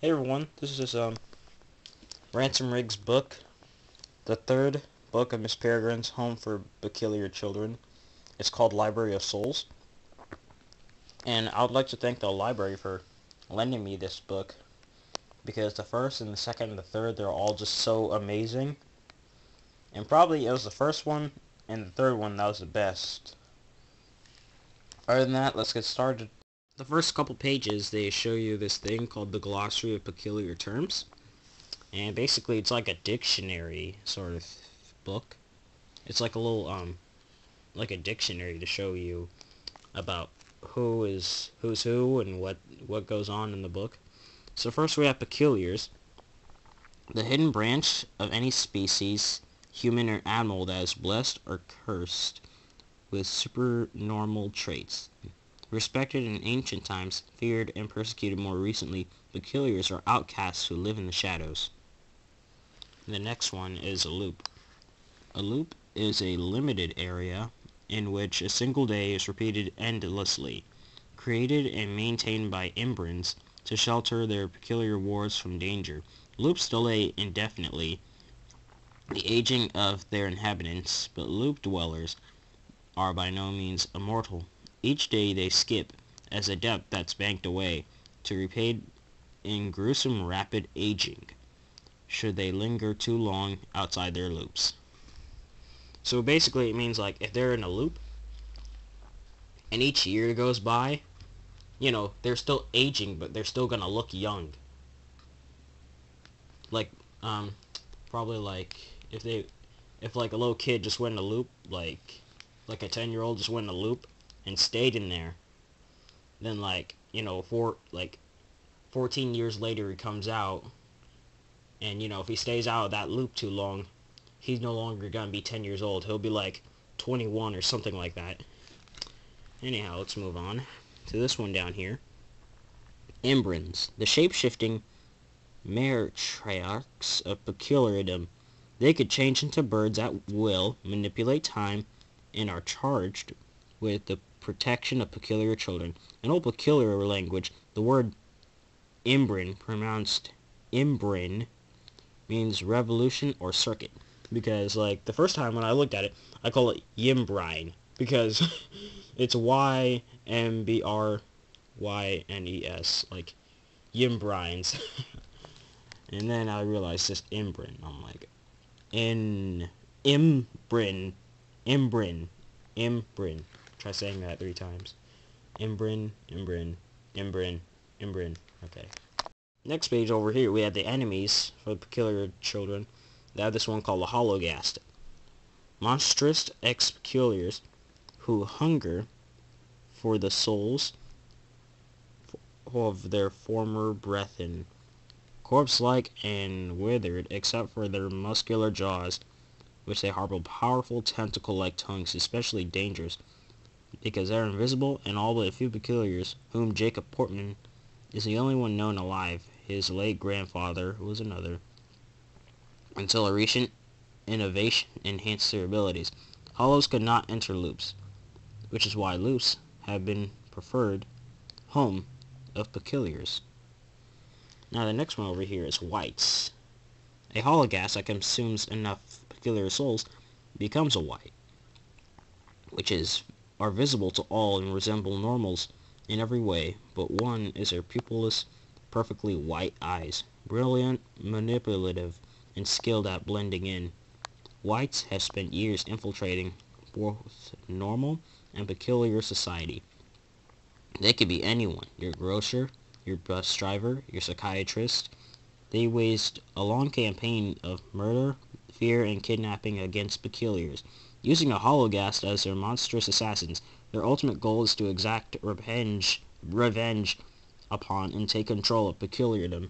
Hey everyone, this is Ransom Riggs book, the third book of Miss Peregrine's Home for Peculiar Children. It's called Library of Souls, and I would like to thank the library for lending me this book, because the first and the second and the third, they're all just so amazing, and probably it was the first one and the third one that was the best. Other than that, let's get started. The first couple pages, they show you this thing called the Glossary of Peculiar Terms. And basically it's like a dictionary sort of book. It's like a little like a dictionary to show you about who's who and what goes on in the book. So first we have peculiars, the hidden branch of any species, human or animal, that is blessed or cursed with supernormal traits. Respected in ancient times, feared and persecuted more recently, peculiars are outcasts who live in the shadows. The next one is a loop. A loop is a limited area in which a single day is repeated endlessly, created and maintained by imbrins to shelter their peculiar wards from danger. Loops delay indefinitely the aging of their inhabitants, but loop dwellers are by no means immortal. Each day they skip as a debt that's banked away, to repay in gruesome rapid aging, should they linger too long outside their loops. So basically it means, like, if they're in a loop and each year goes by, they're still aging, but they're still gonna look young. Like, probably like if like a little kid just went in a loop, like a 10-year-old just went in a loop and stayed in there, then for 14 years later he comes out, and if he stays out of that loop too long, he's no longer gonna be 10 years old. He'll be like 21 or something like that. Anyhow, let's move on to this one down here. Imbrins, the shape-shifting matriarchs of peculiarism. They could change into birds at will, manipulate time, and are charged with the protection of peculiar children. In old peculiar language, the word imbrin, pronounced imbrin, means revolution or circuit. Because, like, the first time when I looked at it, I call it Yimbrine, because it's Ymbrynes, like Yimbrines. And then I realized this Imbrin. I'm like, Imbrin. Try saying that 3 times. Imbrin. Okay. Next page over here, we have the enemies for the peculiar children. They have this one called the Hologast. Monstrous ex-peculiars who hunger for the souls of their former brethren, corpse-like and withered except for their muscular jaws, which they harbor powerful tentacle-like tongues, especially dangerous because they are invisible, and all but a few peculiars, whom Jacob Portman is the only one known alive. His late grandfather was another, until a recent innovation enhanced their abilities. Hollows could not enter loops, which is why loops have been preferred home of peculiars. Now the next one over here is wights. A hologast that consumes enough peculiar souls becomes a wight, which are visible to all and resemble normals in every way, but one is their pupilless, perfectly white eyes, brilliant, manipulative, and skilled at blending in. Wights have spent years infiltrating both normal and peculiar society. They could be anyone, your grocer, your bus driver, your psychiatrist. They waged a long campaign of murder, fear, and kidnapping against peculiars. Using a hologast as their monstrous assassins, their ultimate goal is to exact revenge upon and take control of peculiarism.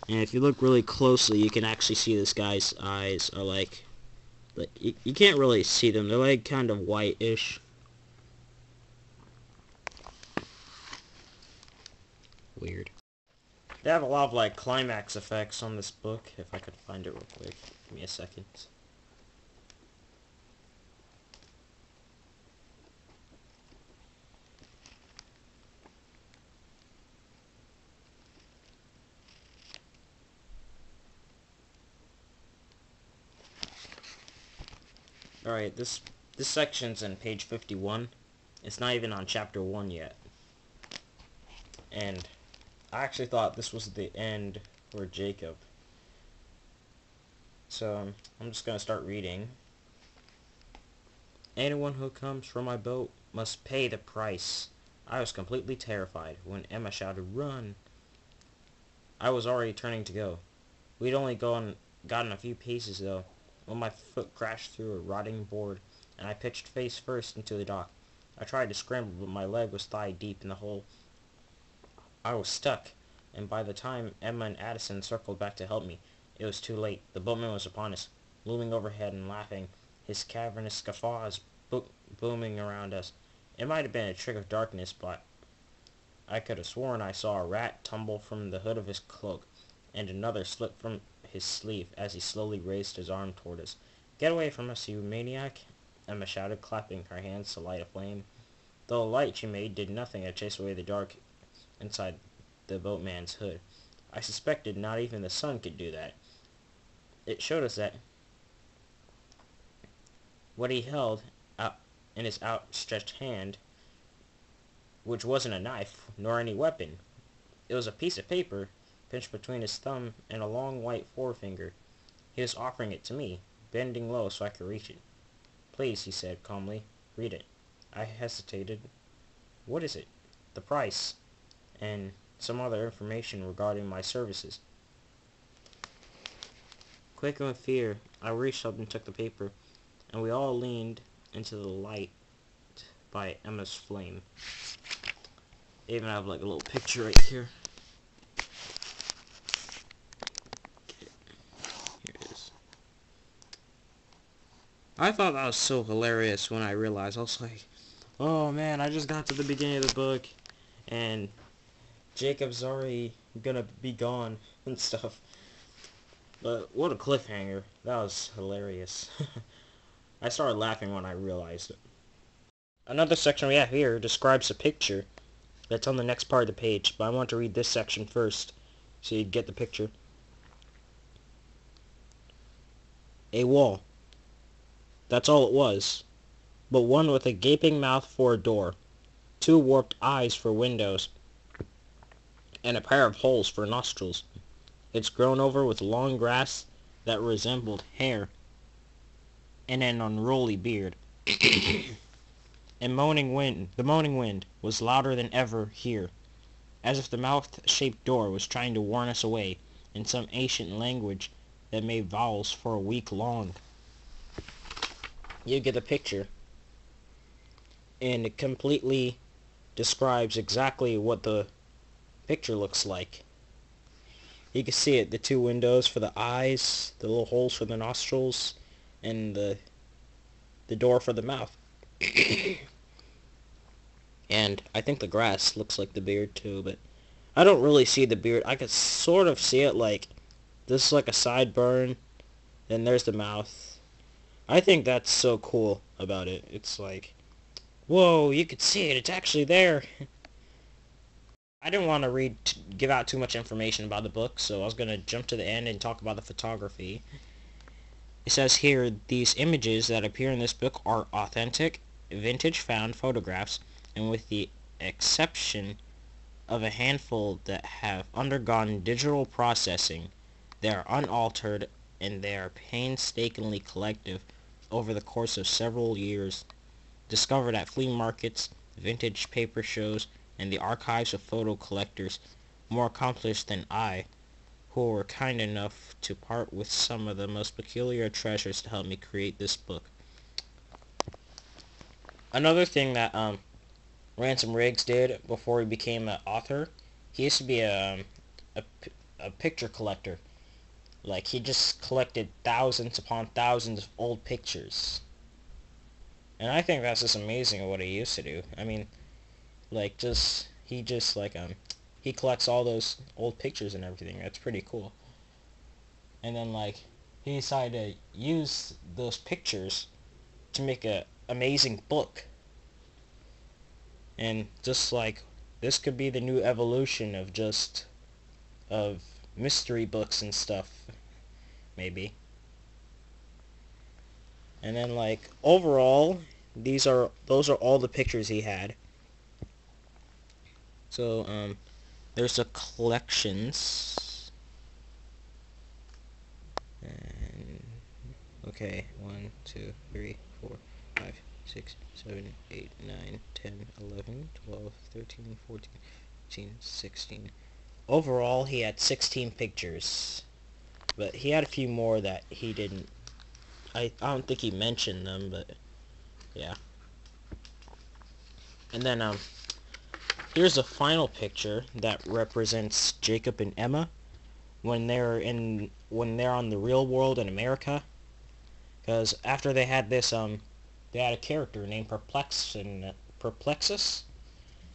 And if you look really closely, you can actually see this guy's eyes are like you can't really see them. They're like kind of whitish. Weird. They have a lot of like climax effects on this book. If I could find it real quick. Give me a second. Alright, this section's in page 51. It's not even on chapter 1 yet. And I actually thought this was the end for Jacob. So I'm just gonna start reading. Anyone who comes from my boat must pay the price. I was completely terrified when Emma shouted, "Run!" I was already turning to go. We'd only gotten a few paces, though, when my foot crashed through a rotting board, and I pitched face first into the dock. I tried to scramble, but my leg was thigh-deep in the hole. I was stuck, and by the time Emma and Addison circled back to help me, it was too late. The boatman was upon us, looming overhead and laughing, his cavernous guffaws booming around us. It might have been a trick of darkness, but I could have sworn I saw a rat tumble from the hood of his cloak, and another slip from his sleeve as he slowly raised his arm toward us. "Get away from us, you maniac!" Emma shouted, clapping her hands to light a flame. The light she made did nothing to chase away the dark inside the boatman's hood. I suspected not even the sun could do that. It showed us that what he held out in his outstretched hand, which wasn't a knife, nor any weapon. It was a piece of paper, pinched between his thumb and a long white forefinger. He was offering it to me, bending low so I could reach it. "Please," he said calmly, "read it." I hesitated. "What is it?" "The price, and some other information regarding my services." Quaking with fear, I reached up and took the paper, and we all leaned into the light by Emma's flame. I even have like a little picture right here. Here it is. I thought that was so hilarious when I realized. I was like, oh man, I just got to the beginning of the book, and Jacob's already gonna be gone and stuff. But what a cliffhanger. That was hilarious. I started laughing when I realized it. Another section we have here describes a picture that's on the next part of the page, but I want to read this section first so you get the picture. A wall. That's all it was, but one with a gaping mouth for a door, two warped eyes for windows, and a pair of holes for nostrils. It's grown over with long grass that resembled hair, and an unruly beard. The moaning wind was louder than ever here, as if the mouth-shaped door was trying to warn us away in some ancient language that made vowels for a week long. You get the picture, and it completely describes exactly what the picture looks like. You can see it, the two windows for the eyes, the little holes for the nostrils, and the door for the mouth. And I think the grass looks like the beard too, but I don't really see the beard. I could sort of see it, like this is like a sideburn, then there's the mouth. I think that's so cool about it. It's like, whoa, you could see it. It's actually there. I didn't want to give out too much information about the book, so I was going to jump to the end and talk about the photography. It says here, these images that appear in this book are authentic, vintage found photographs, and with the exception of a handful that have undergone digital processing, they are unaltered and they are painstakingly collected over the course of several years, discovered at flea markets, vintage paper shows, and the archives of photo collectors more accomplished than I, who were kind enough to part with some of the most peculiar treasures to help me create this book. Another thing that Ransom Riggs did before he became an author, he used to be a picture collector. Like, he just collected thousands upon thousands of old pictures. And I think that's just amazing what he used to do. I mean, like, he collects all those old pictures and everything. That's pretty cool. And then, like, he decided to use those pictures to make a amazing book. And just like, this could be the new evolution of mystery books and stuff, maybe. And then like overall, those are all the pictures he had. So there's the collections. And okay, 1, 2, 3, 4, 5, 6, 7, 8, 9, 10, 11, 12, 13, 14, 15, 16. Overall, he had 16 pictures. But he had a few more that he didn't... I don't think he mentioned them, but... yeah. And then, here's the final picture that represents Jacob and Emma when they're on the real world in America. Because after they had this, they had a character named Perplexus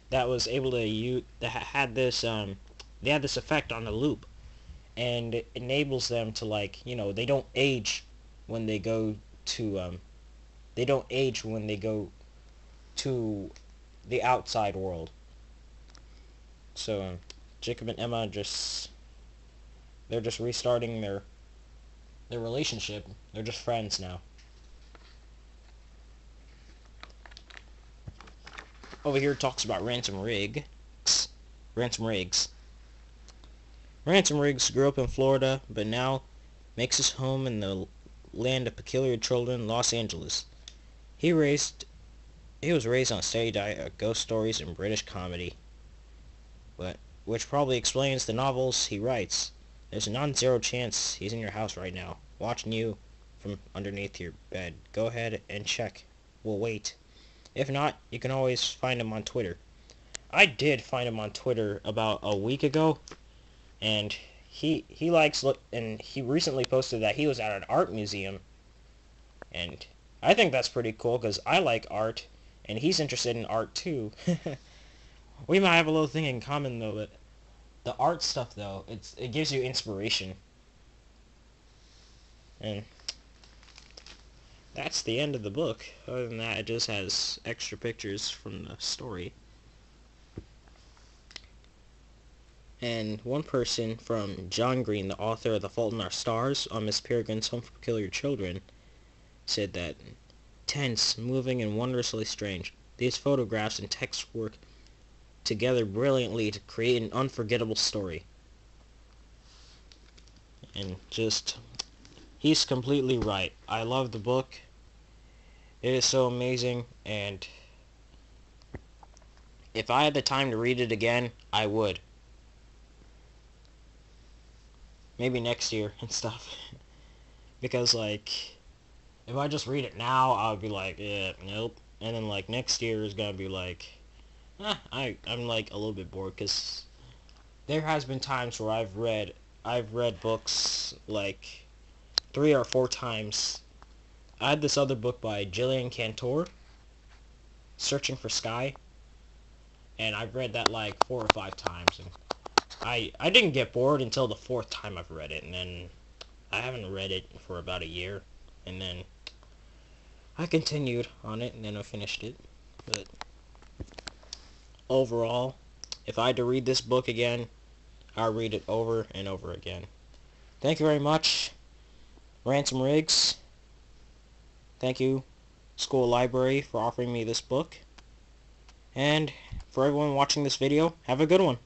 that was able to that had this, they had this effect on the loop, and it enables them to, like, you know, they don't age when they go to, to the outside world. So, Jacob and Emma they're just restarting their relationship. They're just friends now. Over here it talks about Ransom Riggs. Ransom Riggs. Ransom Riggs grew up in Florida, but now makes his home in the land of peculiar children, Los Angeles. He was raised on a steady diet of ghost stories and British comedy, which probably explains the novels he writes. There's a non-zero chance he's in your house right now, watching you from underneath your bed. Go ahead and check. We'll wait. If not, you can always find him on Twitter. I did find him on Twitter about a week ago, and he recently posted that he was at an art museum, and I think that's pretty cool because I like art, and he's interested in art too. We might have a little thing in common though, but the art stuff though, it gives you inspiration. And that's the end of the book. Other than that, it just has extra pictures from the story. And one person from John Green, the author of The Fault in Our Stars on Miss Peregrine's Home for Peculiar Children, said that tense, moving, and wondrously strange. These photographs and text work together brilliantly to create an unforgettable story. And just, he's completely right. I love the book. It is so amazing, and if I had the time to read it again, I would. Maybe next year and stuff. Because, like, if I just read it now, I would be like, yeah, nope. And then, like, next year is gonna be like, I'm like a little bit bored, because there has been times where I've read books like 3 or 4 times. I had this other book by Gillian Cantor, Searching for Sky, and I've read that like 4 or 5 times, and I didn't get bored until the 4th time I've read it, and then I haven't read it for about a year, and then I continued on it, and then I finished it. But overall, if I had to read this book again, I'll read it over and over again. Thank you very much, Ransom Riggs. Thank you, School Library, for offering me this book. And for everyone watching this video, have a good one.